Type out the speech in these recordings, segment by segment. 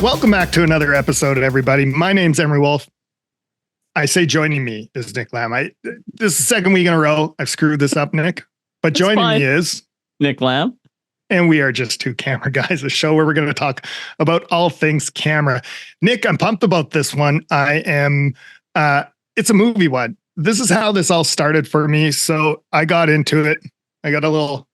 Welcome back to another episode, everybody. My name's Emery Wolfe. I say joining me is Nick Lamb. This is the second week in a row I've screwed this up, Nick. But That's joining fine. me is Nick Lamb. And we are just two camera guys, a show where we're going to talk about all things camera. Nick, I'm pumped about this one. It's a movie one. This is how this all started for me. So I got into it. I got a little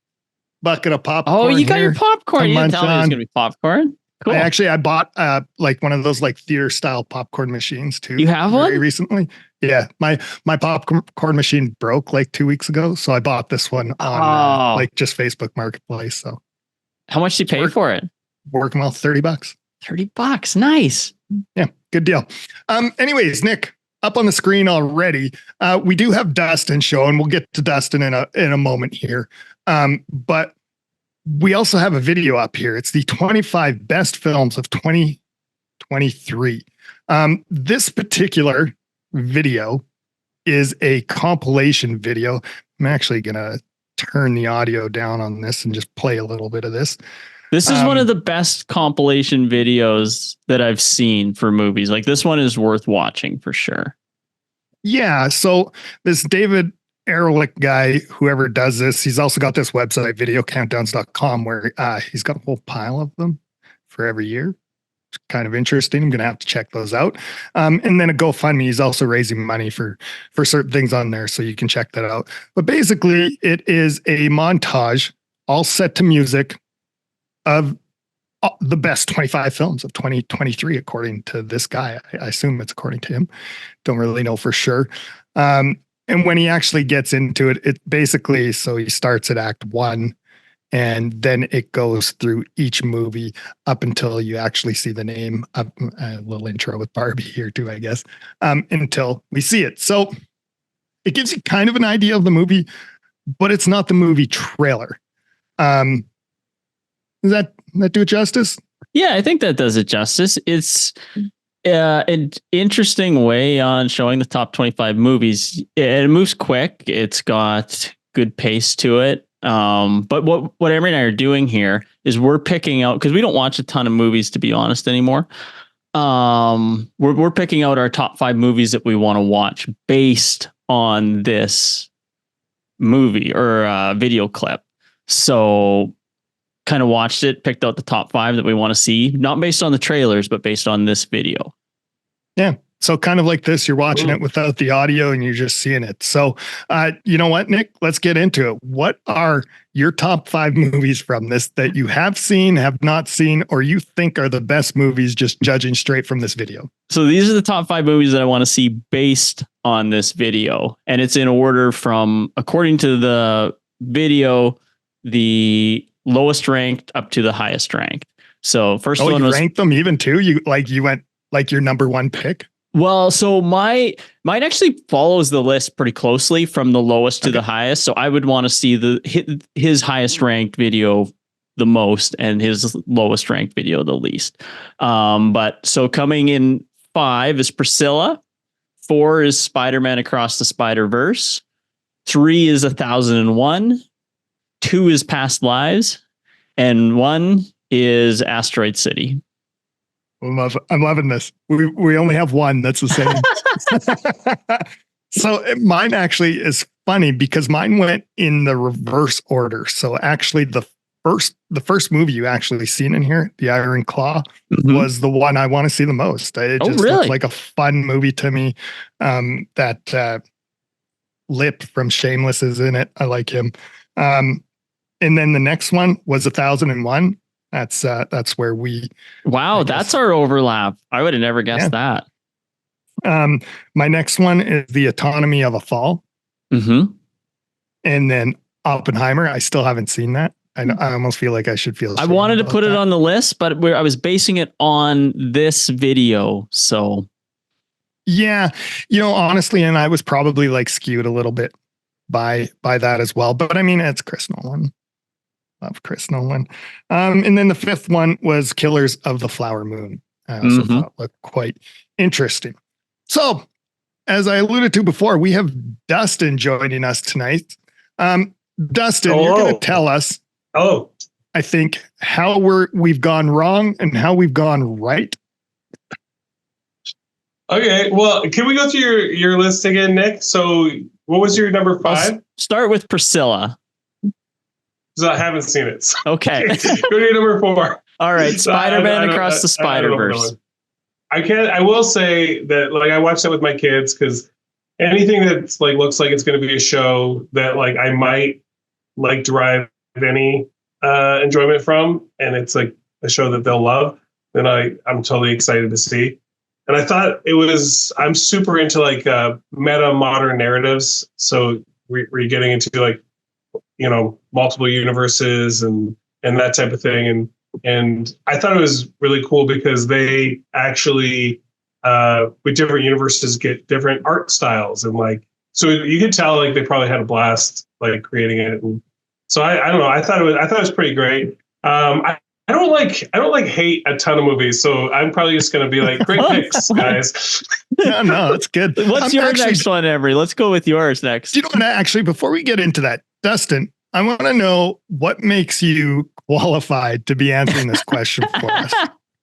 bucket of popcorn. Oh, you got your popcorn. You didn't munch tell me it was on. going to be popcorn. Cool. I bought like one of those like theater style popcorn machines too. You have one? Very recently. Yeah. My popcorn machine broke like 2 weeks ago. So I bought this one on like just Facebook Marketplace. So how much did you pay for it? Working well, $30. $30. Nice. Yeah, good deal. Anyways, Nick, up on the screen already. We do have Dustin show, and we'll get to Dustin in a moment here. But we also have a video up here. It's the 25 best films of 2023. This particular video is a compilation video. I'm actually going to turn the audio down on this and just play a little bit of this. This is one of the best compilation videos that I've seen for movies. Like this one is worth watching for sure. Yeah. So this David Erlich guy, whoever does this, he's also got this website, videocountdowns.com, where he's got a whole pile of them for every year. It's kind of interesting. I'm going to have to check those out. And then a GoFundMe. He's also raising money for certain things on there, so you can check that out. But basically, it is a montage, all set to music, of the best 25 films of 2023, according to this guy. I assume it's according to him. Don't really know for sure. And when he actually gets into it, it basically, so he starts at Act 1, and then it goes through each movie up until you actually see the name. A little intro with Barbie here too, I guess, until we see it. So it gives you kind of an idea of the movie, but it's not the movie trailer. Does that do it justice? Yeah, I think that does it justice. It's an interesting way on showing the top 25 movies. It moves quick. It's got good pace to it. But what Emery and I are doing here is we're picking out, because we don't watch a ton of movies, to be honest, anymore. We're picking out our top 5 movies that we want to watch based on this movie or video clip. So kind of watched it, picked out the top 5 that we want to see, not based on the trailers, but based on this video. Yeah. So kind of like this, you're watching it without the audio and you're just seeing it. So, you know what, Nick, let's get into it. What are your top 5 movies from this that you have seen, have not seen, or you think are the best movies, just judging straight from this video? So these are the top 5 movies that I want to see based on this video. And it's in order from, according to the video, the lowest ranked up to the highest ranked. So first one was ranked them even too. You went like your number 1 pick. Well, so mine actually follows the list pretty closely from the lowest to the highest. So I would want to see his highest ranked video the most and his lowest ranked video the least. But so coming in 5 is Priscilla. 4 is Spider-Man Across the Spider-Verse. 3 is 1001. 2 is Past Lives, and 1 is Asteroid City. I'm loving this. We only have 1 that's the same. So mine actually is funny because mine went in the reverse order. So actually the first movie you actually seen in here, The Iron Claw, was the one I want to see the most. It just looks like a fun movie to me. That Lip from Shameless is in it. I like him. And then the next one was 1001. That's where we. Wow, that's our overlap. I would have never guessed that. My next one is The Autonomy of a Fall. Mm-hmm. And then Oppenheimer. I still haven't seen that. I almost feel like I should feel. I wanted to put it on the list, but I was basing it on this video. So. Yeah, honestly, and I was probably like skewed a little bit by that as well. But I mean, it's Chris Nolan. Love Chris Nolan. And then the 5th one was Killers of the Flower Moon. I also thought looked quite interesting. So, as I alluded to before, we have Dustin joining us tonight. Dustin, you're going to tell us, I think, how we've gone wrong and how we've gone right Okay, well, can we go through your list again, Nick? So, what was your number 5? Start with Priscilla. Because I haven't seen it. So Okay. go to your number 4. All right, Spider-Man Across the Spider-Verse. I will say that like I watched that with my kids because anything that's like looks like it's going to be a show that like I might like derive any enjoyment from, and it's like a show that they'll love, then I'm totally excited to see. And I thought I'm super into like meta modern narratives. So we're getting into like, multiple universes and that type of thing. And I thought it was really cool because they actually, with different universes, get different art styles. And like, so you could tell like they probably had a blast like creating it. And so I don't know. I thought it was pretty great. I don't like hate a ton of movies, so I'm probably just going to be like, great picks, guys. No, that's good. What's your next one, Emery? Let's go with yours next. You know what? Actually, before we get into that, Dustin, I want to know what makes you qualified to be answering this question for us.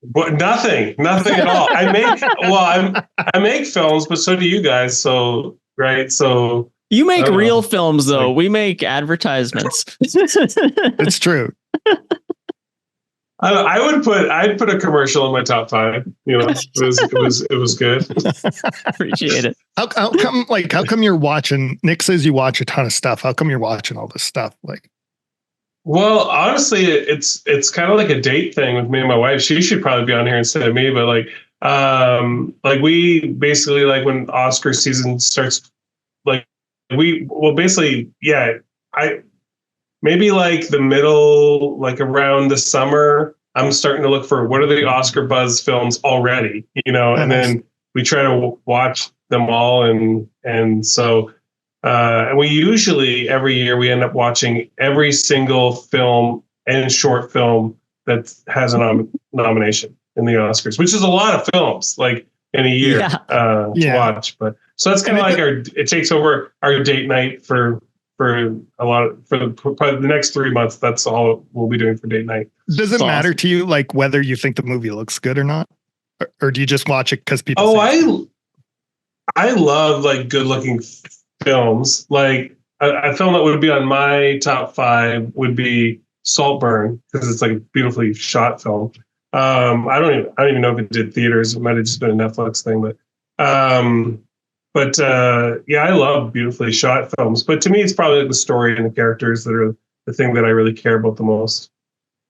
But nothing at all. I make films, but so do you guys. So right, so you make real films, though. We make advertisements. It's true. I'd put a commercial in my top 5. It was good. Appreciate it. How come you're watching? Nick says you watch a ton of stuff. How come you're watching all this stuff? Like, well, honestly, it's kind of like a date thing with me and my wife. She should probably be on here instead of me, but like we basically like when Oscar season starts, like maybe like the middle, like around the summer, I'm starting to look for what are the Oscar buzz films already, and then we try to watch them all. And so, and we usually every year we end up watching every single film and short film that has a nomination in the Oscars, which is a lot of films like in a year to watch. But so that's kind of like it takes over our date night for probably the next 3 months. That's all we'll be doing for date night. Does it matter to you, like whether you think the movie looks good or not, or do you just watch it because people? Oh, I love like good looking films. Like a film that would be on my top 5 would be Saltburn because it's like a beautifully shot film. I don't even know if it did theaters. It might have just been a Netflix thing, but. I love beautifully shot films. But to me, it's probably like the story and the characters that are the thing that I really care about the most.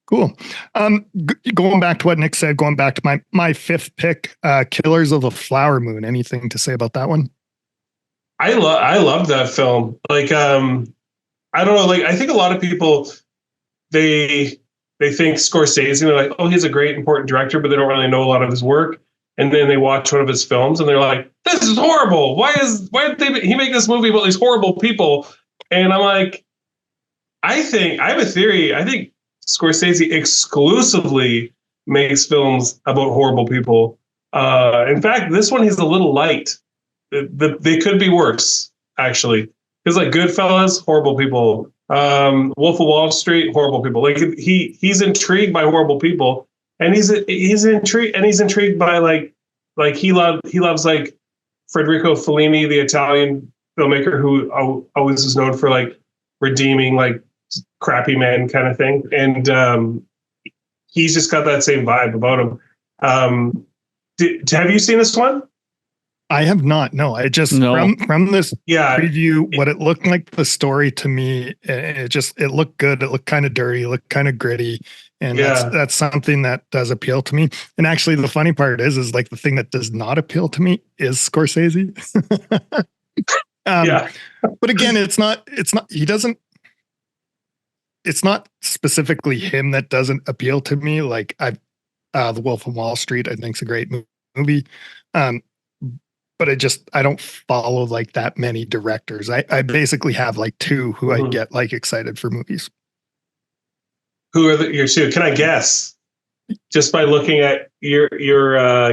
Cool. Going back to what Nick said, going back to my 5th pick, Killers of the Flower Moon. Anything to say about that one? I love that film. Like, I don't know. Like, I think a lot of people they think Scorsese, and they're like, oh, he's a great important director, but they don't really know a lot of his work. And then they watch one of his films and they're like, this is horrible. Why did he make this movie about these horrible people? And I'm like, I have a theory. I think Scorsese exclusively makes films about horrible people. In fact, this one, he's a little light. They could be worse, actually. Because like Goodfellas, horrible people. Wolf of Wall Street, horrible people. Like he's intrigued by horrible people. And he's intrigued by like he loves like Federico Fellini, the Italian filmmaker who always is known for like redeeming like crappy men kind of thing. And he's just got that same vibe about him. Have you seen this one? I have not. No, I just from this preview, what it looked like the story to me, it looked good. It looked kind of dirty, it looked kind of gritty. And that's something that does appeal to me. And actually the funny part is like the thing that does not appeal to me is Scorsese. But again, it's not specifically him that doesn't appeal to me. Like The Wolf of Wall Street, I think is a great movie. But I don't follow like that many directors. I basically have like 2 who I get like excited for movies. Who are your 2? Can I guess? Just by looking at your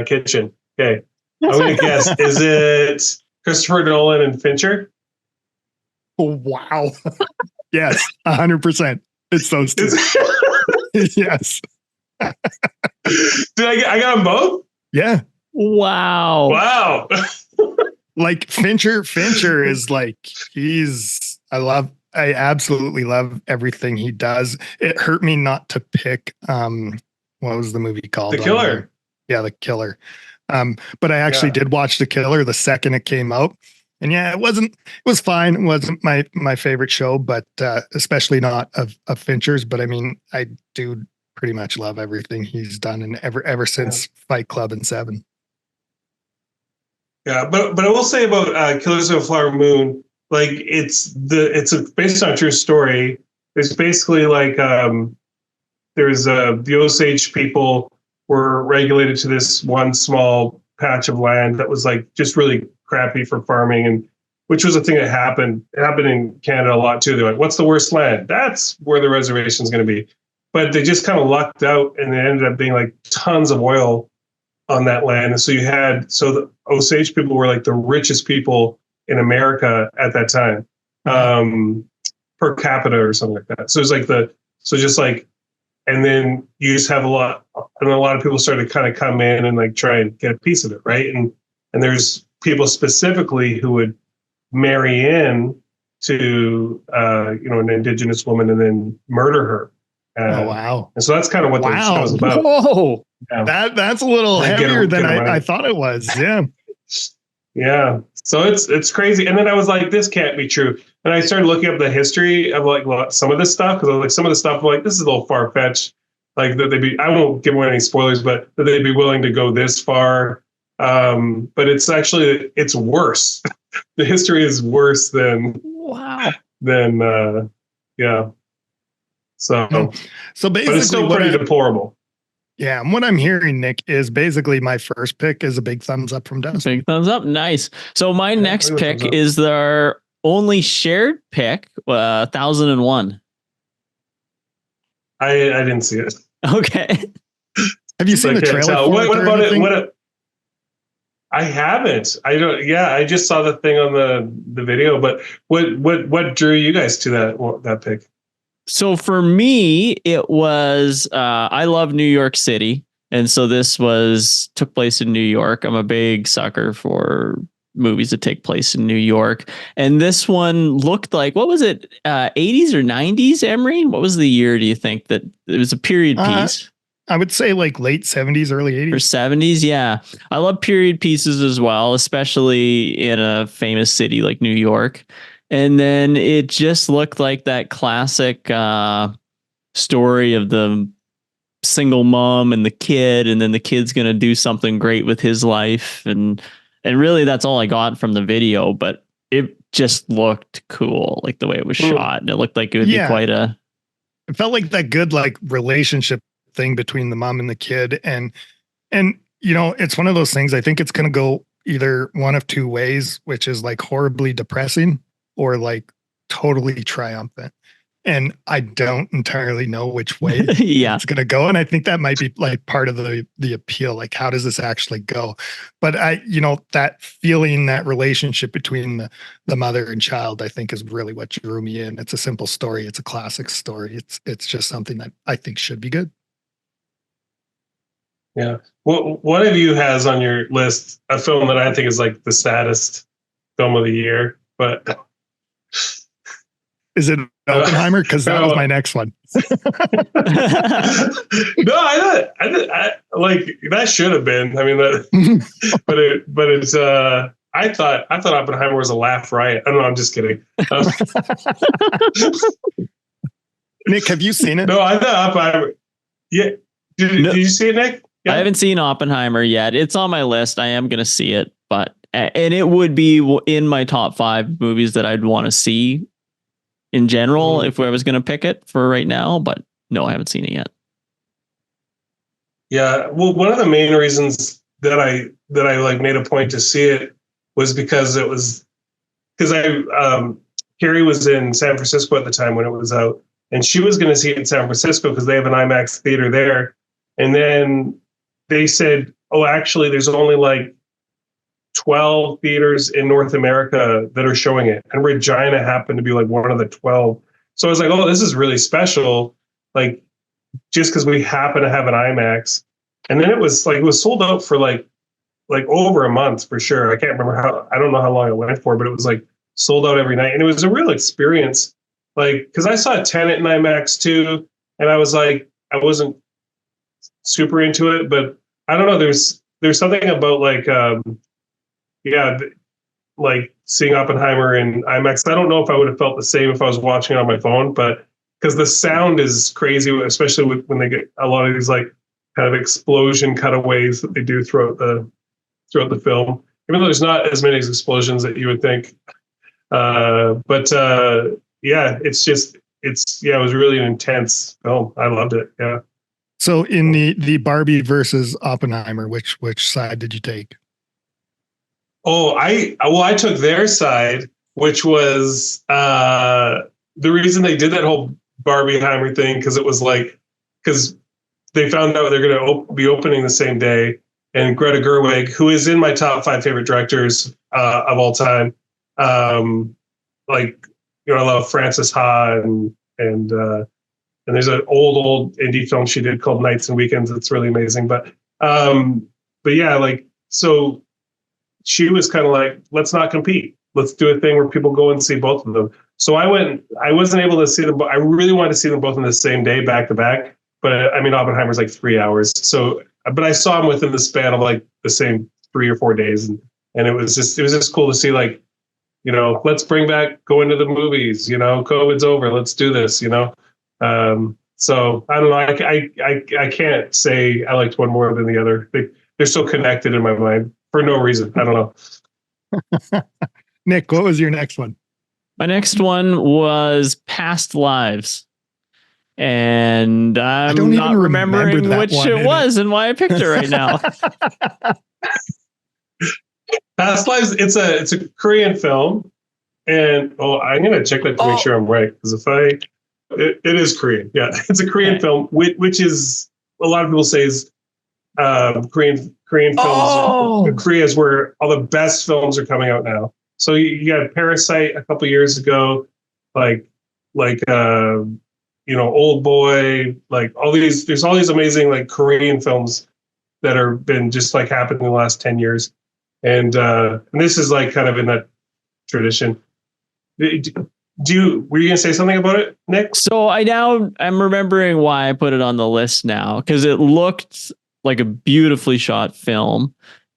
kitchen. Okay. I'm going to guess. Is it Christopher Nolan and Fincher? Oh, wow. Yes, 100%. It's those 2. Yes. Did I got them both? Yeah. Wow. Wow. Like Fincher is like, I absolutely love everything he does. It hurt me not to pick, what was the movie called? The Killer. Yeah, The Killer. But I actually did watch The Killer the second it came out. And yeah, it was fine. It wasn't my favorite show, but especially not of Fincher's. But I mean, I do pretty much love everything he's done and ever since Fight Club and Seven. Yeah, but I will say about Killers of the Flower Moon, like it's based on a true story. It's basically like there's the Osage people were regulated to this one small patch of land that was like just really crappy for farming, and which was a thing that happened. It happened in Canada a lot too. They're like, what's the worst land? That's where the reservation is going to be. But they just kind of lucked out, and it ended up being like tons of oil on that land. And so the Osage people were like the richest people in America at that time, per capita or something like that. So it's like and then you just have a lot of people started to kind of come in and like try and get a piece of it. Right. And there's people specifically who would marry in to, an indigenous woman and then murder her. Oh, wow. And so that's kind of what the show is about. Whoa. Yeah. That's a little heavier than I thought it was. Yeah. Yeah. So it's crazy. And then I was like, this can't be true. And I started looking up the history of like some of this stuff, because like some of the stuff, I'm like, this is a little far fetched. Like that I won't give away any spoilers, but that they'd be willing to go this far. But it's worse. The history is worse than yeah. So basically, but it's still pretty deplorable. Yeah, and what I'm hearing, Nick, is basically my first pick is a big thumbs up from Dustin. Big thumbs up, nice. So my next pick is their only shared pick, 1001. I didn't see it. Okay. Have you seen the trailer? What about it? I haven't. I don't. Yeah, I just saw the thing on the video. But what drew you guys to that pick? So for me, it was I love New York City, and so this took place in New York. I'm a big sucker for movies that take place in New York, and this one looked like, what was it, 80s or 90s? Emery, what was the year? Do you think that it was a period piece? I would say like late 70s, early 80s. Or 70s, yeah. I love period pieces as well, especially in a famous city like New York. And then it just looked like that classic story of the single mom and the kid, and then the kid's going to do something great with his life. And really, that's all I got from the video, but it just looked cool, like the way it was shot. And it looked like it would be quite a... It felt like that good like relationship thing between the mom and the kid. And it's one of those things, I think it's going to go either one of two ways, which is like horribly depressing or like totally triumphant. And I don't entirely know which way it's going to go. And I think that might be like part of the appeal. Like, how does this actually go? But that feeling, that relationship between the mother and child, I think is really what drew me in. It's a simple story. It's a classic story. It's just something that I think should be good. Yeah. Well, one of you has on your list a film that I think is like the saddest film of the year, but is it Oppenheimer? Because that was my next one. No, I like that should have been. I mean, but it's. I thought Oppenheimer was a laugh riot. I don't know. I'm just kidding. Nick, have you seen it? No, I thought Oppenheimer. Yeah. Did you see it, Nick? Yeah. I haven't seen Oppenheimer yet. It's on my list. I am going to see it, and it would be in my top 5 movies that I'd want to see in general if I was going to pick it for right now. But no, I haven't seen it yet. Yeah. Well, one of the main reasons that I like made a point to see it was because Carrie was in San Francisco at the time when it was out, and she was going to see it in San Francisco because they have an IMAX theater there. And then they said, oh, actually, there's only like 12 theaters in North America that are showing it. And Regina happened to be like one of the 12. So I was like, oh, this is really special. Like, just because we happen to have an IMAX. And then it was sold out for like like over a month for sure. I can't remember I don't know how long it went for, but it was like sold out every night. And it was a real experience. Like, cause I saw Tenet in IMAX too. And I was like, I wasn't super into it, but I don't know. There's something about like, yeah, like seeing Oppenheimer in IMAX. I don't know if I would have felt the same if I was watching it on my phone, but because the sound is crazy, especially when they get a lot of these like kind of explosion cutaways that they do throughout the film. Even though there's not as many explosions that you would think, but yeah, it was really an intense film. I loved it. Yeah. So in the Barbie versus Oppenheimer, which side did you take? Oh, I took their side, which was the reason they did that whole Barbieheimer thing, because it was like, because they found out they're going to be opening the same day, and Greta Gerwig, who is in my top 5 favorite directors of all time, like, you know, I love Frances Ha, and there's an old indie film she did called Nights and Weekends. It's really amazing, but yeah, like, so she was kind of like, let's not compete. Let's do a thing where people go and see both of them. So I wasn't able to see them. I really wanted to see them both in the same day, back to back. But I mean, Oppenheimer's like 3 hours. So, but I saw them within the span of like the same 3 or 4 days. And it was just cool to see, like, you know, let's bring back going to the movies, you know, COVID's over. Let's do this, you know? So I don't know. I can't say I liked one more than the other. They're so connected in my mind for no reason. I don't know. Nick, what was your next one? My next one was Past Lives. And I'm not remembering which it was and why I picked it right now. Past Lives, it's a Korean film. And I'm gonna check that to make sure I'm right. Because it is Korean. Yeah, it's a Korean film, which is, a lot of people say, is Korean films. Korea is where all the best films are coming out now. So you got Parasite a couple years ago, like you know, Old Boy, like there's all these amazing like Korean films that are been just like happened in the last 10 years. And this is like kind of in that tradition. Were you gonna say something about it, Nick? So I'm remembering why I put it on the list now, because it looked like a beautifully shot film,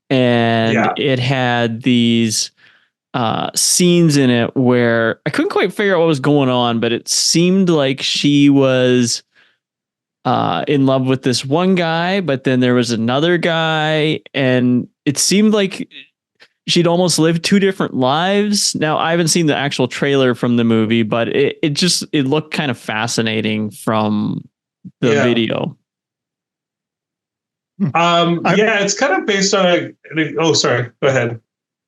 and it had these scenes in it where I couldn't quite figure out what was going on, but it seemed like she was in love with this one guy, but then there was another guy, and it seemed like she'd almost lived 2 different lives. Now, I haven't seen the actual trailer from the movie, but it looked kind of fascinating from the video. Yeah, it's kind of based on sorry, go ahead.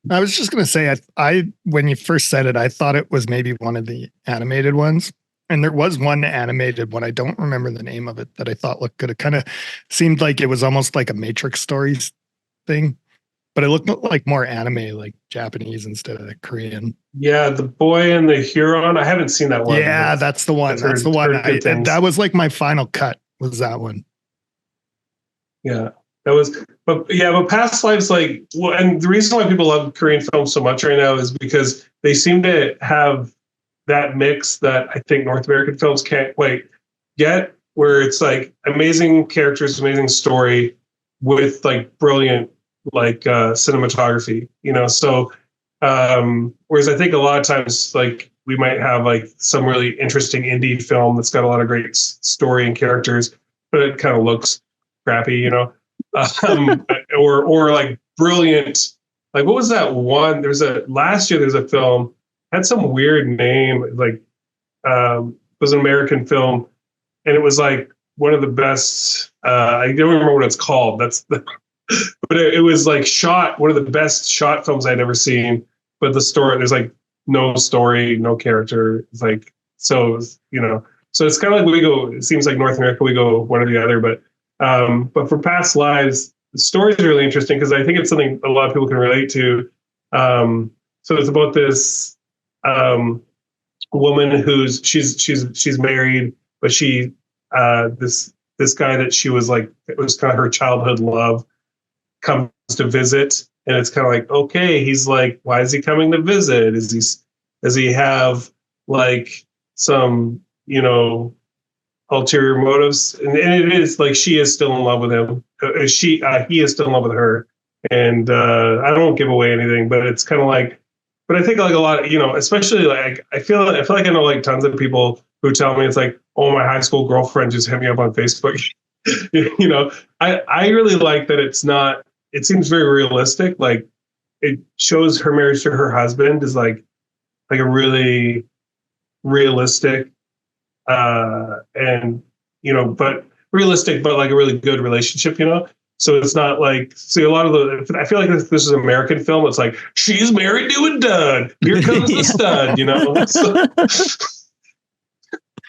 I was just going to say, I when you first said it, I thought it was maybe one of the animated ones. And there was one animated one. I don't remember the name of it that I thought looked good. It kind of seemed like it was almost like a Matrix Stories thing, but it looked like more anime, like Japanese instead of Korean. Yeah, The Boy and the Huron. I haven't seen that one. Yeah, that's the one. That's the one. That was like my final cut, was that one. Yeah, that was, but Past Lives, like, well, and the reason why people love Korean films so much right now is because they seem to have that mix that I think North American films can't quite get, where it's like amazing characters, amazing story with like brilliant like cinematography, you know. So whereas I think a lot of times like we might have like some really interesting indie film that's got a lot of great story and characters, but it kind of looks crappy, you know. Or like brilliant, like, what was that one? Last year there's a film had some weird name, like it was an American film, and it was like one of the best. I don't remember what it's called. But it was like one of the best shot films I'd ever seen. But the story, there's like no story, no character. It's like, so, you know, so it's kind of like it seems like North America, we go one or the other. But for Past Lives, the story is really interesting because I think it's something a lot of people can relate to. So it's about this woman she's married, but this guy that she was like, it was kind of her childhood love, comes to visit, and it's kind of like, okay, he's like, why is he coming to visit? Does he have like some, ulterior motives? And it is like, she is still in love with him. He is still in love with her. And I don't give away anything, but it's kind of like, but I think like a lot of, especially like, I feel like I know like tons of people who tell me it's like, oh, my high school girlfriend just hit me up on Facebook. I really like that it seems very realistic. Like, it shows her marriage to her husband is like a really realistic, and but realistic, but like a really good relationship. So it's not like, see, a lot of I feel like this is an American film. It's like, she's married to a dud. Here comes the stud.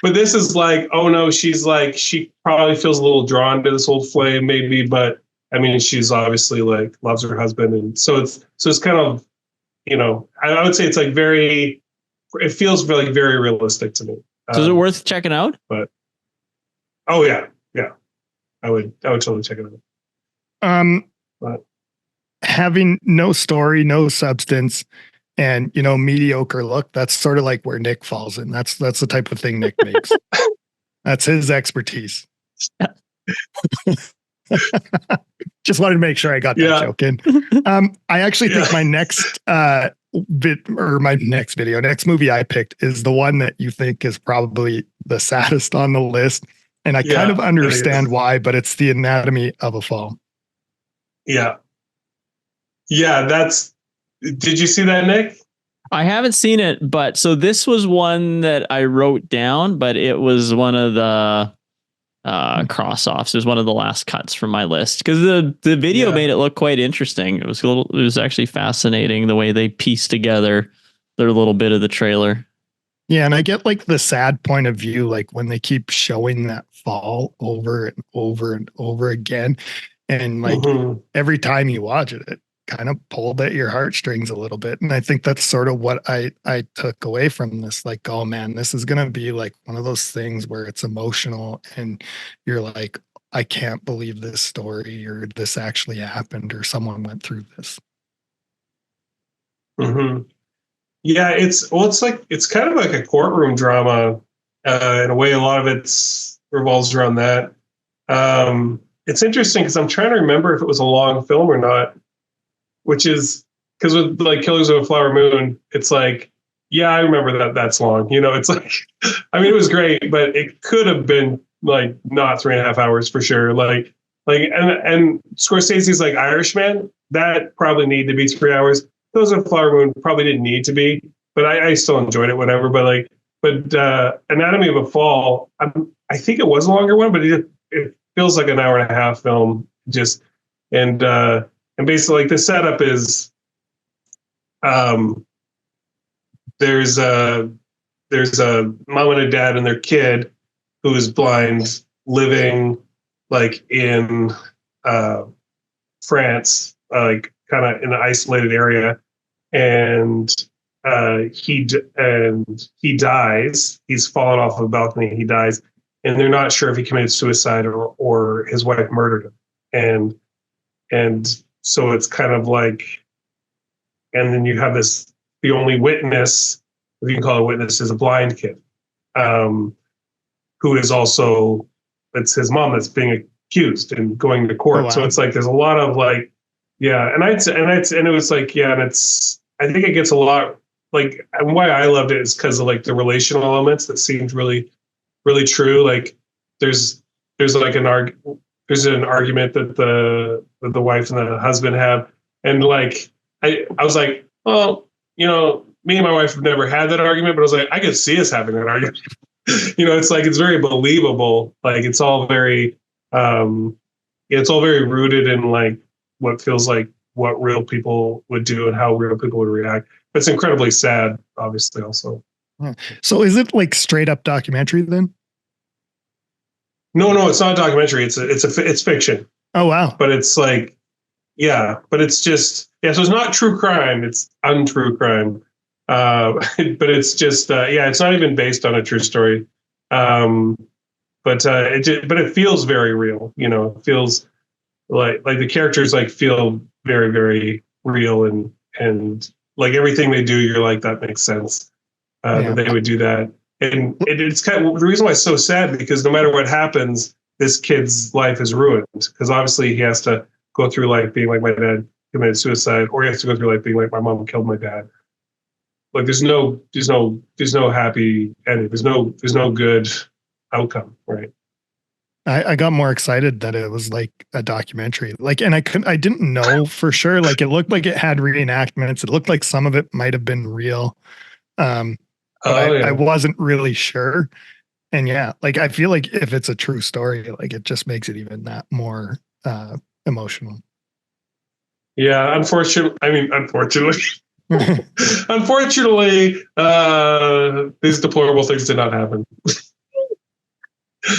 But this is like, oh no, she's like, she probably feels a little drawn to this old flame, maybe, but I mean, she's obviously like loves her husband, and so it's kind of, I would say it's like it feels really very realistic to me. So is it worth checking out? But oh yeah, I would totally check it out. But Having no story, no substance, and mediocre look, that's sort of like where Nick falls in. That's the type of thing Nick makes. That's his expertise. Just wanted to make sure I got that joke in. I actually think my next next movie I picked is the one that you think is probably the saddest on the list. And I kind of understand why, but it's The Anatomy of a Fall. Yeah. Yeah, did you see that, Nick? I haven't seen it, but so this was one that I wrote down, but it was one of the cross-offs. It was one of the last cuts from my list because the video made it look quite interesting. It was actually fascinating the way they pieced together their little bit of the trailer. Yeah, and I get like the sad point of view, like when they keep showing that fall over and over and over again. And like every time you watch it kind of pulled at your heartstrings a little bit. And I think that's sort of what I took away from this. Like, oh man, this is going to be like one of those things where it's emotional and you're like, I can't believe this story, or this actually happened, or someone went through this. Yeah, it's kind of like a courtroom drama. In a way, a lot of it revolves around that. It's interesting because I'm trying to remember if it was a long film or not, which is because with like Killers of a Flower Moon, it's like, yeah, I remember that's long. It's like, I mean, it was great, but it could have been like not 3.5 hours for sure. And Scorsese's like Irishman, that probably needed to be 3 hours. Killers of a Flower Moon probably didn't need to be, but I still enjoyed it, whatever. But Anatomy of a Fall, I think it was a longer one, but it feels like an hour and a half film. And basically, like, the setup is, there's a mom and a dad and their kid who is blind, living like in France, like kind of in an isolated area, and he dies. He's fallen off of a balcony. He dies, and they're not sure if he committed suicide or his wife murdered him. And so it's kind of like, and then you have the only witness, if you can call it a witness, is a blind kid, who is also, it's his mom that's being accused and going to court. Oh, wow. So it's like, there's a lot of like, yeah. And it was like, yeah. And I think it gets a lot, like, and why I loved it is because of like the relational elements that seemed really, really true. Like there's like there's an argument that the wife and the husband have. And like, I was like, well, me and my wife have never had that argument, but I was like, I could see us having that argument. It's like, it's very believable. Like it's all very rooted in like what feels like what real people would do and how real people would react. But it's incredibly sad, obviously, also. So is it like straight up documentary then? No, it's not a documentary. It's fiction. Oh, wow. But it's like, yeah, but it's just, yeah. So it's not true crime. It's untrue crime. But it's just, it's not even based on a true story. But it feels very real. It feels like the characters like feel very, very real, and like everything they do, you're like, that makes sense that they would do that. And it's kind of the reason why it's so sad, because no matter what happens, this kid's life is ruined, because obviously he has to go through life being like, my dad committed suicide, or he has to go through life being like, my mom killed my dad. Like there's no happy ending. There's no good outcome, right? I got more excited that it was like a documentary. Like, and I didn't know for sure. Like, it looked like it had reenactments. It looked like some of it might have been real. But I wasn't really sure. And yeah, like, I feel like if it's a true story, like, it just makes it even that more emotional. Yeah, unfortunately, unfortunately, these deplorable things did not happen.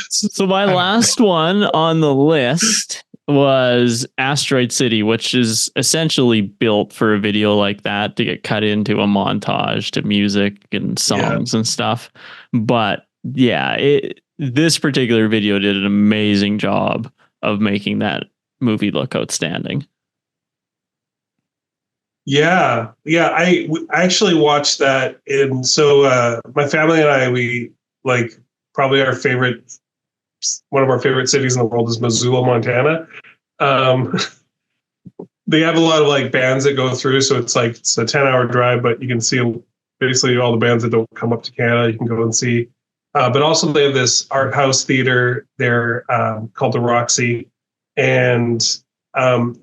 So my last one on the list was Asteroid City, which is essentially built for a video like that to get cut into a montage to music and songs and stuff. But yeah, this particular video did an amazing job of making that movie look outstanding. Yeah. I actually watched that, and so my family and I, we like probably one of our favorite cities in the world is Missoula, Montana. They have a lot of like bands that go through, so it's a 10-hour drive, but you can see basically all the bands that don't come up to Canada. You can go and see. But also they have this art house theater there called the Roxy, and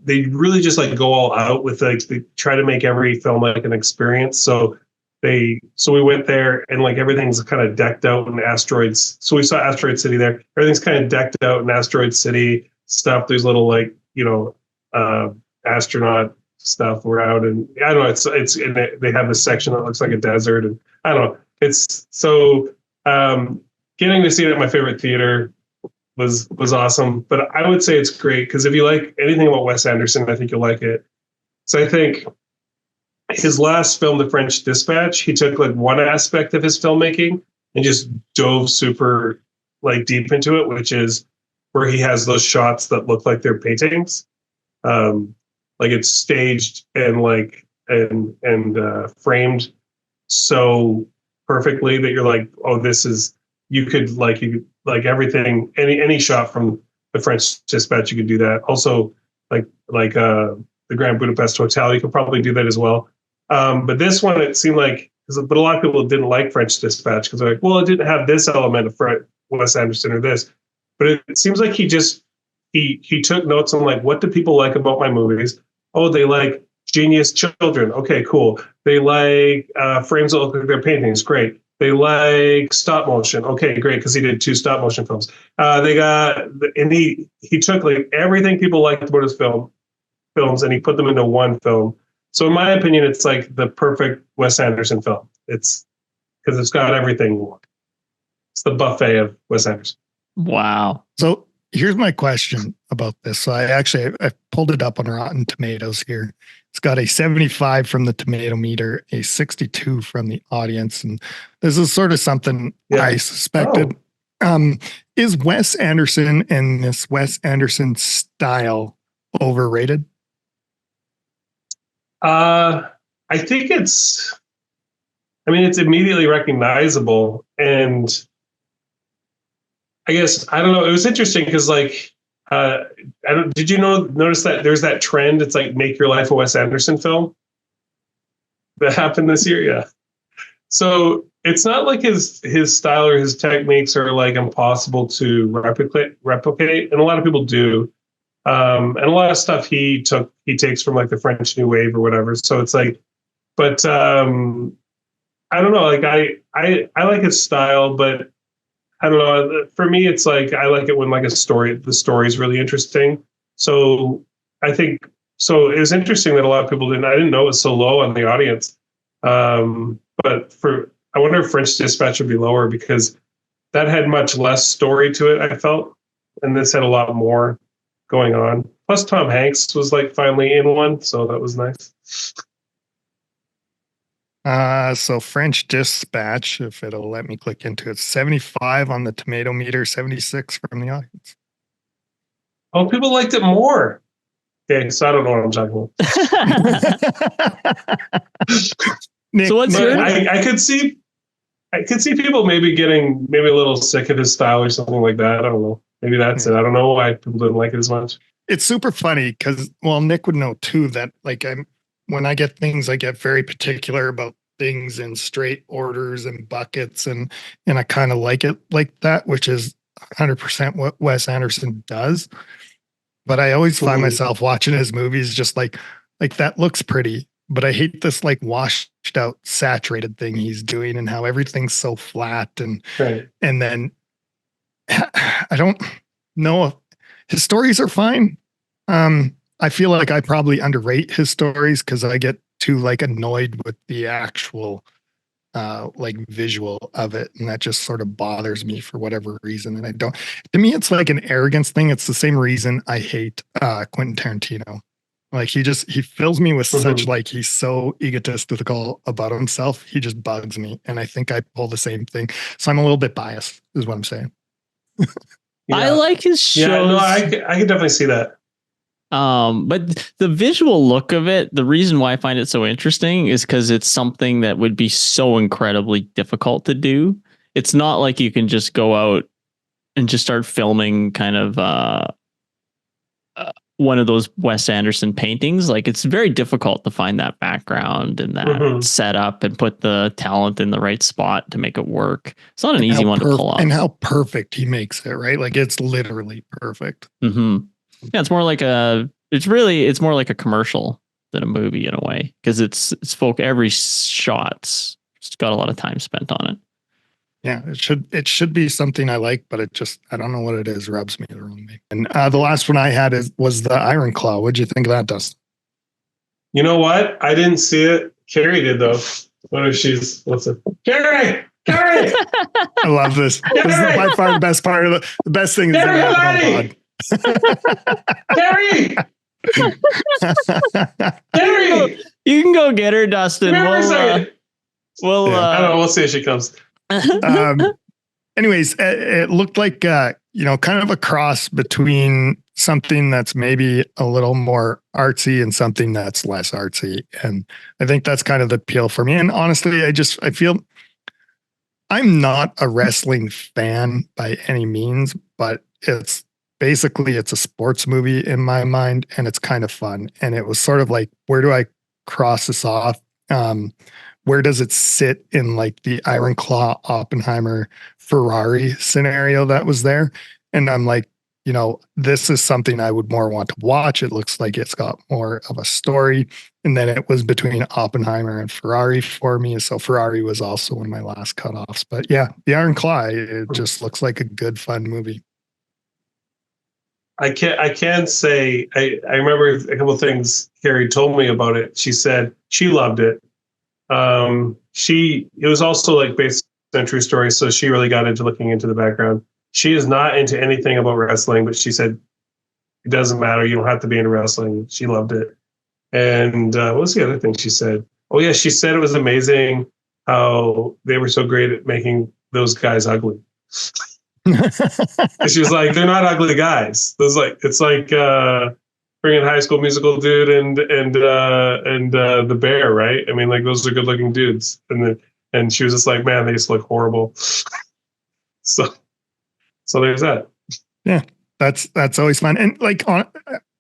they really just like go all out with like, they try to make every film like an experience. So we went there, and like everything's kind of decked out in asteroids. So we saw Asteroid City there. Everything's kind of decked out in Asteroid City stuff. There's little like, astronaut stuff around, and I don't know. It's and they have this section that looks like a desert, and I don't know. It's so getting to see it at my favorite theater was awesome. But I would say it's great because if you like anything about Wes Anderson, I think you'll like it. So I think his last film, The French Dispatch, he took like one aspect of his filmmaking and just dove super like deep into it, which is where he has those shots that look like they're paintings. Like it's staged and like and framed so perfectly that you're like, oh, this is, you could like everything, any shot from The French Dispatch, you could do that. Also, like the Grand Budapest Hotel, you could probably do that as well. But this one, it seemed like, but a lot of people didn't like French Dispatch because they're like, well, it didn't have this element of Wes Anderson or this. But it seems like he took notes on like, what do people like about my movies? Oh, they like genius children. Okay, cool. They like frames that look like their paintings. Great. They like stop motion. Okay, great, because he did 2 stop motion films. He took like everything people liked about his films, and he put them into one film. So in my opinion, it's like the perfect Wes Anderson film. It's because it's got everything you want. It's the buffet of Wes Anderson. Wow. So here's my question about this. So I pulled it up on Rotten Tomatoes here. It's got a 75 from the tomato meter, a 62 from the audience. And this is sort of something I suspected. Is Wes Anderson and this Wes Anderson style overrated? I think it's immediately recognizable. And I guess, I don't know. It was interesting because like, did you notice that there's that trend? It's like, make your life a Wes Anderson film that happened this year. Yeah. So it's not like his style or his techniques are like impossible to replicate. And a lot of people do. And a lot of stuff he takes from like the French New Wave or whatever. So it's like, but I don't know. Like I like his style, but I don't know. For me, it's like I like it when like the story is really interesting. So I think so. It was interesting that a lot of people didn't. I didn't know it was so low on the audience. But I wonder if French Dispatch would be lower because that had much less story to it, I felt, and this had a lot more going on. Plus, Tom Hanks was like finally in one, so that was nice. So French Dispatch, if it'll let me click into it, 75 on the tomato meter, 76 from the audience. Oh, people liked it more. Okay, so I don't know what I'm talking about. Nick, So what's your? I could see people maybe getting a little sick of his style or something like that. I don't know. Maybe that's it. I don't know why people didn't like it as much. It's super funny because, well, Nick would know too that like when I get things, I get very particular about things in straight orders and buckets, and I kind of like it like that, which is 100% what Wes Anderson does. But I always find myself watching his movies just like that looks pretty, but I hate this like washed out saturated thing he's doing and how everything's so flat and then I don't know if his stories are fine. I feel like I probably underrate his stories because I get too like annoyed with the actual like visual of it, and that just sort of bothers me for whatever reason. And I don't. To me, it's like an arrogance thing. It's the same reason I hate Quentin Tarantino. Like he fills me with such like he's so egotistical about himself. He just bugs me, and I think I pull the same thing. So I'm a little bit biased, is what I'm saying. I like his shows. Yeah, no, I can definitely see that. But the visual look of it, the reason why I find it so interesting is because it's something that would be so incredibly difficult to do. It's not like you can just go out and just start filming kind of one of those Wes Anderson paintings. Like it's very difficult to find that background and that setup and put the talent in the right spot to make it work. It's not an easy one to pull off. And how perfect he makes it, right? Like it's literally perfect. Yeah, it's more like it's more like a commercial than a movie in a way, because it's every shot's got a lot of time spent on it. Yeah, it should be something I like, but I don't know what it is, rubs me the wrong way. And the last one I had was the Iron Claw. What'd you think of that, Dustin? You know what? I didn't see it. Carrie did though. What if what's it? Carrie! I love this. This is by far the best part of the best thing is that Carrie! Carrie! You can go get her, Dustin. I don't know. We'll see if she comes. Anyways, it looked like kind of a cross between something that's maybe a little more artsy and something that's less artsy, and I think that's kind of the appeal for me. And honestly, I feel I'm not a wrestling fan by any means, but it's a sports movie in my mind, and it's kind of fun. And it was sort of like, where do I cross this off? Where does it sit in like the Iron Claw, Oppenheimer, Ferrari scenario that was there? And I'm like, this is something I would more want to watch. It looks like it's got more of a story. And then it was between Oppenheimer and Ferrari for me. So Ferrari was also one of my last cutoffs. But yeah, the Iron Claw, it just looks like a good, fun movie. I can say I remember a couple of things Carrie told me about it. She said she loved it. It was also like based on true story, so she really got into looking into the background. She is not into anything about wrestling, but she said it doesn't matter. You don't have to be into wrestling. She loved it. And what was the other thing she said? Oh yeah, she said it was amazing how they were so great at making those guys ugly. She was like, they're not ugly guys. It's like bringing High School Musical dude and the bear, right? I mean, like those are good looking dudes. And she was just like, man, they just look horrible. So there's that. Yeah, that's always fun. And like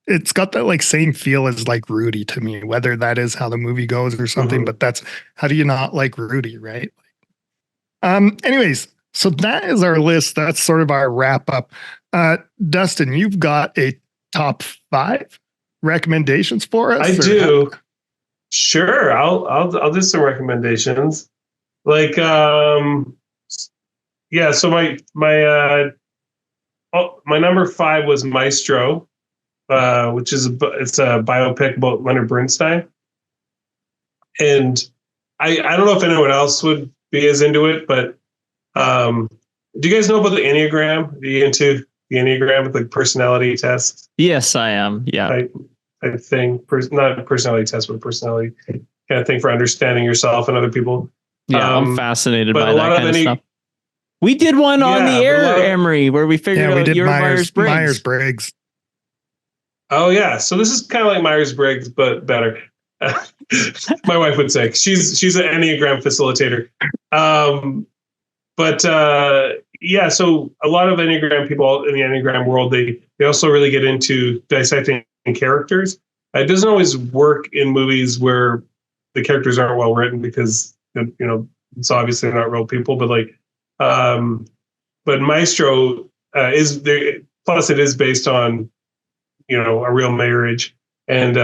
it's got that like same feel as like Rudy to me, whether that is how the movie goes or something, but that's, how do you not like Rudy, right? Anyways, so that is our list. That's sort of our wrap up. Dustin, you've got a top 5 recommendations for us? I do. Sure. I'll do some recommendations. Like, yeah. So my number 5 was Maestro, which is it's a biopic about Leonard Bernstein. And I don't know if anyone else would be as into it, but do you guys know about the Enneagram? Are you into the Enneagram with the personality test? Yes, I am. Yeah. I think not a personality test, but a personality kind of thing for understanding yourself and other people. Yeah, I'm fascinated by that kind of stuff. We did one on the air, Emery, where we figured out your Myers-Briggs. Myers-Briggs. Oh yeah, so this is kind of like Myers-Briggs, but better. My wife would say she's an Enneagram facilitator. But yeah, so a lot of Enneagram people in the Enneagram world, they also really get into dissecting characters. It doesn't always work in movies where the characters aren't well written because it's obviously not real people. But but Maestro is there. Plus, it is based on a real marriage, and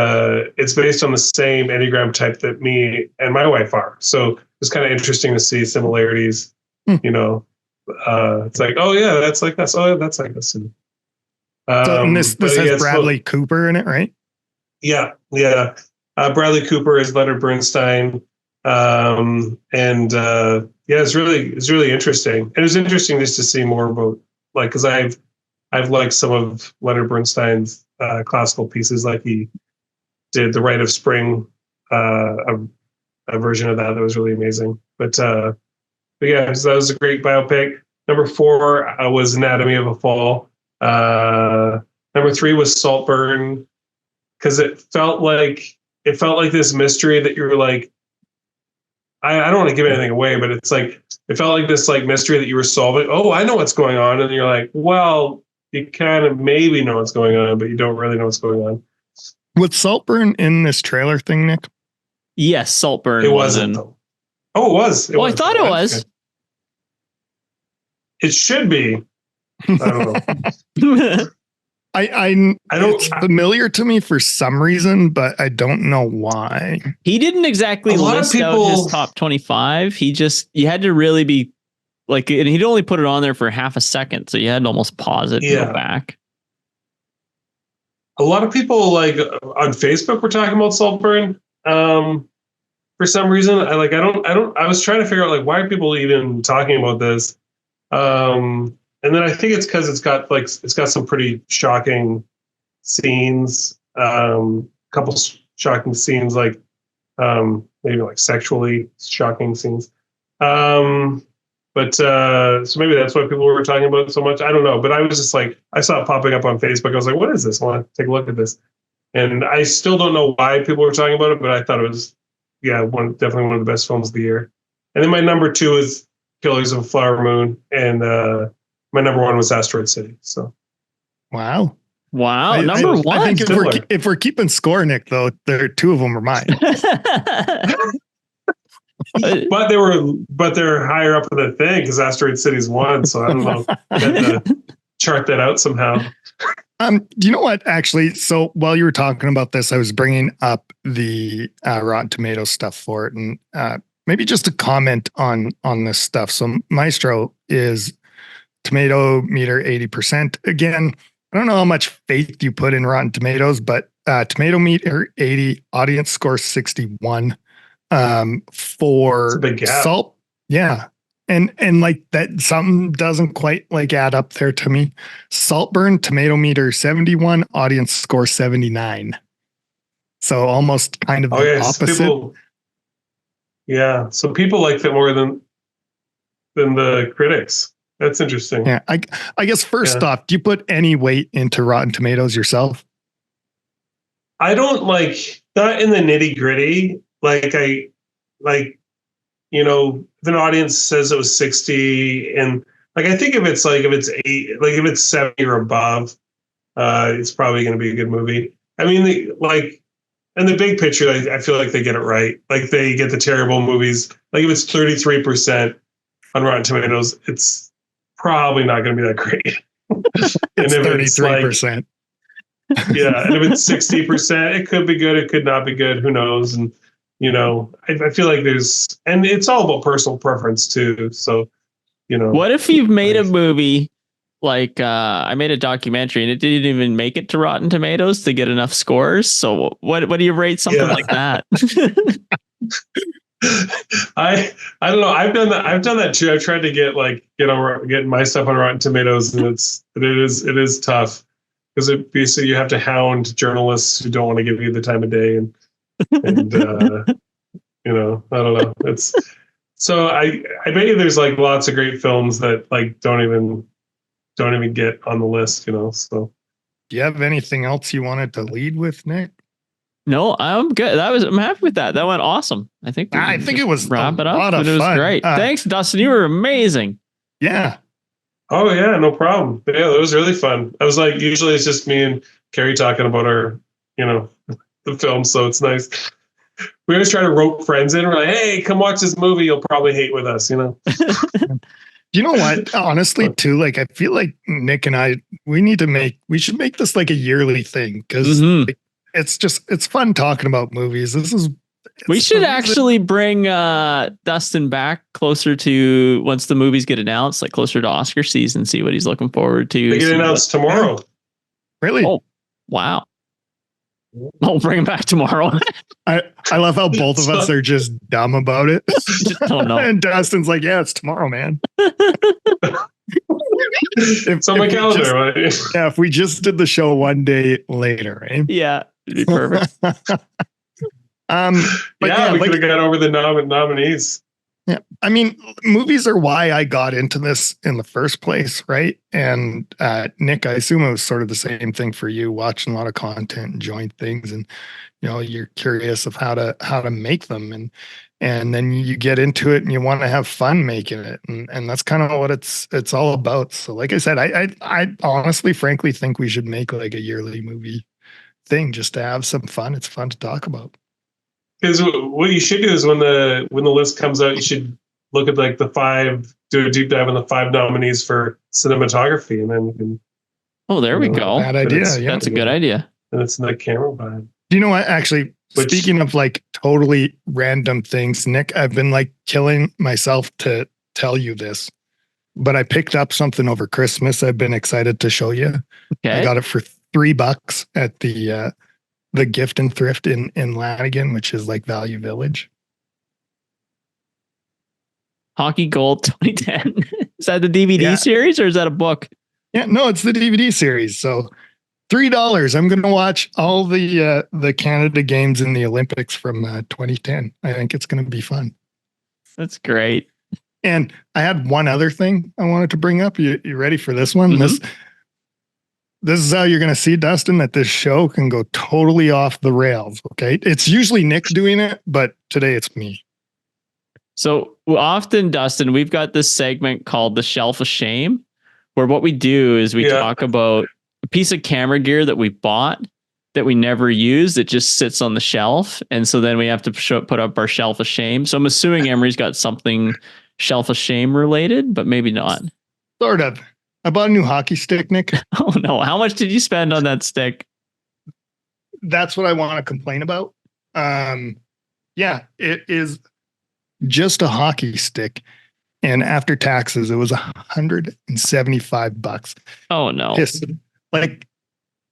it's based on the same Enneagram type that me and my wife are. So it's kind of interesting to see similarities. It's like, oh yeah, that's like us. Oh, yeah, that's like us. And this has Bradley Cooper in it, right? Yeah. Bradley Cooper is Leonard Bernstein, and it's really interesting. And it was interesting just to see more about because I've liked some of Leonard Bernstein's classical pieces, like he did The Rite of Spring, a version of that was really amazing. But yeah, so that was a great biopic. Number 4 was Anatomy of a Fall. Number 3 was Saltburn, because it felt like this mystery that you're like, I don't want to give anything away, but it's like it felt like this mystery that you were solving. Oh, I know what's going on, and you're like, well, you kind of maybe know what's going on, but you don't really know what's going on. Was Saltburn in this trailer thing, Nick? Yes, Saltburn. It wasn't though. Oh, it was. I thought it was. Good. It should be. I don't know. I don't. It's familiar to me for some reason, but I don't know why. He didn't exactly list out his top 25. You had to really be and he'd only put it on there for half a second, so you had to almost pause it and go back. A lot of people on Facebook were talking about Saltburn. For some reason, I was trying to figure out why are people even talking about this. And then I think it's because it's got some pretty shocking scenes, couple shocking scenes, maybe sexually shocking scenes. But so maybe that's why people were talking about it so much. I don't know, but I was just I saw it popping up on Facebook. I was like, what is this? I want to take a look at this. And I still don't know why people were talking about it, but I thought it was, definitely one of the best films of the year. And then my number 2 is Killers of a Flower Moon, and my number 1 was Asteroid City. So, wow. Number 1. I think if we're keeping score, Nick, though, 2 of them are mine. but they're higher up in the thing because Asteroid City's 1. So I don't know. I had to chart that out somehow. Do you know what? Actually, so while you were talking about this, I was bringing up the Rotten Tomatoes stuff for it, and maybe just a comment on this stuff. So Maestro is tomato meter 80%. Again, I don't know how much faith you put in Rotten Tomatoes, but tomato meter 80, audience score 61 for Salt. Yeah. And that something doesn't quite add up there to me. Saltburn, tomato meter 71, audience score 79. So almost kind of the opposite. So people liked it more than the critics. That's interesting. Yeah. I guess first off, do you put any weight into Rotten Tomatoes yourself? I don't not in the nitty gritty. If an audience says it was 60, and I think if it's 8, if it's 70 or above, it's probably going to be a good movie. I mean, in the big picture, I feel like they get it right. They get the terrible movies. If it's 33% on Rotten Tomatoes, it's probably not going to be that great. It's 33%. Yeah, and if it's 60%, it could be good. It could not be good. Who knows? And I feel like and it's all about personal preference too. So, what if you've made a movie I made a documentary and it didn't even make it to Rotten Tomatoes to get enough scores? So what do you rate something like that? I don't know. I've done that too. I've tried to get my stuff on Rotten Tomatoes, and it is tough because basically you have to hound journalists who don't want to give you the time of day, and I don't know. It's so I bet you there's lots of great films that don't even get on the list, So Do you have anything else you wanted to lead with, Nick? No, I'm good. I'm happy with that. That went awesome. I think it was wrap a it up, lot but of it was fun. great. Thanks, Dustin. You were amazing. Yeah. Oh yeah, no problem. Yeah, it was really fun. I was like, usually it's just me and Carrie talking about our, the film, so it's nice. We always try to rope friends in. We're like, hey, come watch this movie. You'll probably hate with us, You know what? Honestly, too, like I feel like Nick and I, we should make this like a yearly thing because it's fun talking about movies. We should actually bring Dustin back closer to once the movies get announced, like closer to Oscar season, see what he's looking forward to. They get announced tomorrow. Really? Oh, wow. I'll bring him back tomorrow. I love how both of us are just dumb about it. Just don't know. And Dustin's like, yeah, it's tomorrow, man. It's on my calendar. Right? Yeah, if we just did the show one day later, right? Yeah, it'd be perfect. We could have got over the nominees. Yeah. I mean, movies are why I got into this in the first place, right? And Nick, I assume it was sort of the same thing for you, watching a lot of content, enjoying things, and you're curious of how to make them, and then you get into it and you want to have fun making it, and that's kind of what it's all about. So, like I said, I honestly, frankly, think we should make like a yearly movie thing just to have some fun. It's fun to talk about. Because what you should do is when the list comes out, you should look at like do a deep dive on the 5 nominees for cinematography, and then you can. Oh, there we go. Bad idea. Yeah, that's a good idea. And it's in the camera vibe. Do you know what? Actually, speaking of like totally random things, Nick, I've been like killing myself to tell you this, but I picked up something over Christmas. I've been excited to show you. Okay. I got it for $3 at the gift and thrift in Lanigan, which is like Value Village. Hockey Gold 2010. Is that the DVD series or is that a book? Yeah, no, it's the DVD series. So $3. I'm going to watch all the Canada games in the Olympics from 2010. I think it's going to be fun. That's great. And I had one other thing I wanted to bring up. You ready for this one? Mm-hmm. This is how you're going to see, Dustin, that this show can go totally off the rails. Okay. It's usually Nick doing it, but today it's me. So often, Dustin, we've got this segment called the Shelf of Shame, where what we do is we talk about a piece of camera gear that we bought that we never used. It just sits on the shelf. And so then we have to put up our Shelf of Shame. So I'm assuming Emery's got something Shelf of Shame related, but maybe not. Sort of. I bought a new hockey stick, Nick. Oh, no. How much did you spend on that stick? That's what I want to complain about. Yeah, it is just a hockey stick. And after taxes, it was $175. Oh, no. Like,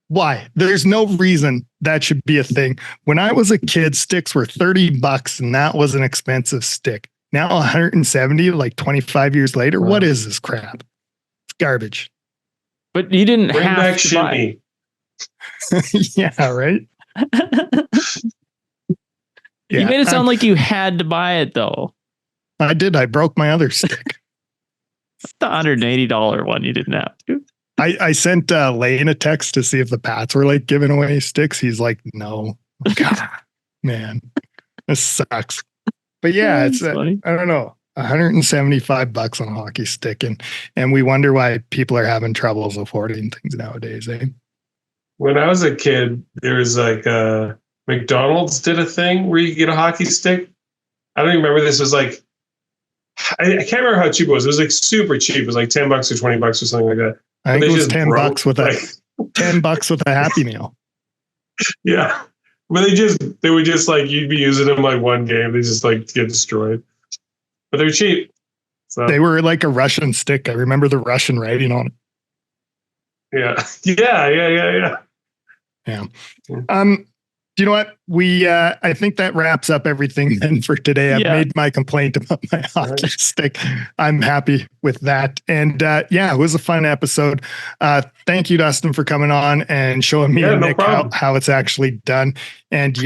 why? There's no reason that should be a thing. When I was a kid, sticks were $30 and that was an expensive stick. Now 170, like 25 years later. Wow. What is this crap? Garbage. But you didn't bring have back to shimmy. Yeah, right. You made it sound like you had to buy it though. I did. I broke my other stick. The $180 one you didn't have to. I sent Lane a text to see if the Pats were like giving away sticks. He's like, no. God, man, this sucks. But yeah, it's I don't know. $175 on a hockey stick, and we wonder why people are having troubles affording things nowadays. When I was a kid, there was like McDonald's did a thing where you get a hockey stick. I don't even remember. This was like I can't remember how cheap it was. It was like super cheap. It was like $10 or $20 or something like that. I think it was $10 with $10 with a Happy Meal. Yeah, but they were just like you'd be using them like one game. They just like get destroyed. But they're cheap. So they were like a Russian stick. I remember the Russian writing on it. Yeah. Do you know what? I think that wraps up everything then for today. I've made my complaint about my hockey stick. I'm happy with that. And it was a fun episode. Thank you, Dustin, for coming on and showing me and Nick how it's actually done. And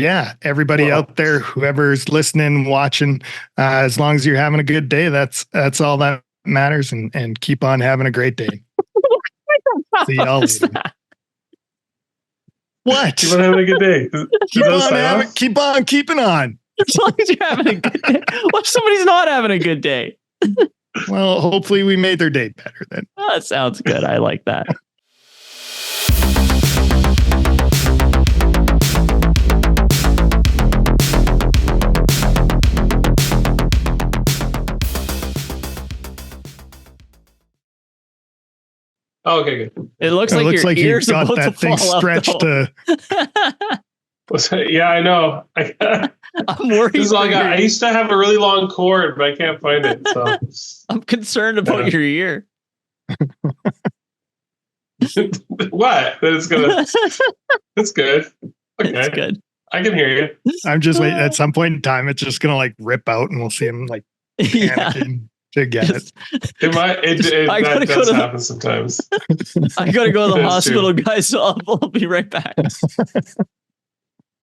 everybody out there, whoever's listening, watching, as long as you're having a good day, that's all that matters. And keep on having a great day. See y'all later. What? Keep on having a good day. Keep on keeping on. As long as you're having a good day. What if somebody's not having a good day? Well, hopefully we made their day better then. Oh, that sounds good. I like that. Oh, okay, good. It looks like your ears you've got about that to thing fall stretched out, to. Yeah, I know. I'm worried. I used to have a really long cord, but I can't find it. So I'm concerned about your ear. What? That it's gonna. It's good. Okay, it's good. I can hear you. I'm just waiting. At some point in time, it's just gonna like rip out, and we'll see him like panicking to get it. That does happen sometimes. I gotta go to the hospital, guys. So I'll be right back.